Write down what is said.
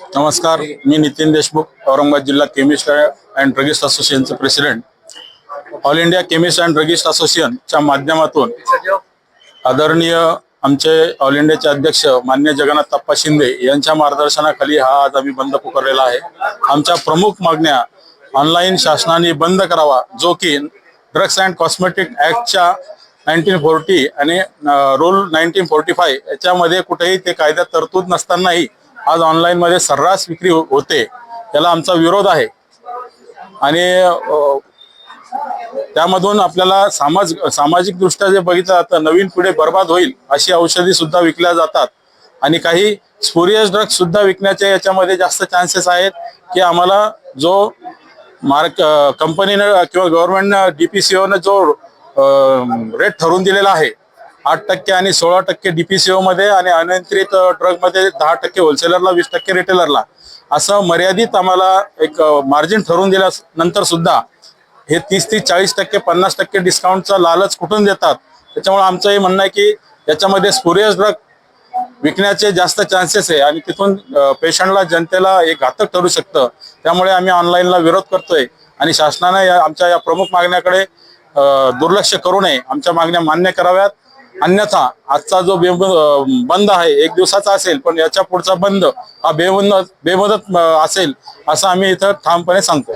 नमस्कार, मी नितीन देशमुख, औरंगाबाद जिल्हा chemist and druggist असोसिएशनचे president. All India chemist and druggist असोसिएशनच्या माध्यमातून आदरणीय आमचे ऑल इंडियाचे अध्यक्ष मान्य जगन्नाथ अप्पा शिंदे यांच्या मार्गदर्शनाखाली हा आज आम्ही बंद पुकारलेला आहे. आमच्या प्रमुख मागण्या ऑनलाईन शासनाने बंद करावा, जो की ड्रग्स अँड कॉस्मेटिक ॲक्टच्या 1940 आणि रूल 1945 याच्यामध्ये कुठेही ते कायद्यात तरतूद नसतानाही आज ऑनलाईन मध्ये सर्रास विक्री होते. याला आमचा विरोध आहे आणि त्यामधून आपल्याला सामाजिक दृष्ट्या जे बघितलं जातं, नवीन पिढी बर्बाद होईल अशी औषधी सुद्धा विकल्या जातात आणि काही स्पुरियस ड्रग्स सुद्धा विकण्याचे याच्यामध्ये जास्त चान्सेस आहेत की आम्हाला जो कंपनीने किंवा गव्हर्नमेंटने DPCOने जो रेट ठरवून दिलेला आहे 8% आणि 16% DPCO मध्ये आणि अनियंत्रित ड्रग मध्ये 10% होलसेलरला, 20% रिटेलरला, असं मर्यादित आम्हाला एक मार्जिन ठरवून दिल्यानंतर सुद्धा हे 30-40%, 50% डिस्काउंटचा लालच कुठून देतात. त्याच्यामुळे आमचं हे म्हणणं आहे की याच्यामध्ये स्पुरियस ड्रग विकण्याचे जास्त चान्सेस आहे आणि तिथून पेशंटला, जनतेला एक घातक ठरू शकतं. त्यामुळे आम्ही ऑनलाईनला विरोध करतोय आणि शासनाने आमच्या या प्रमुख मागण्याकडे दुर्लक्ष करू नये. आमच्या मागण्या मान्य कराव्यात. अन्यथा आजचा जो बंद आहे 1 दिवसाचा असेल, पण याच्या पुढचा बंद हा बेमुदत असेल असं आम्ही इथं ठामपणे सांगतो.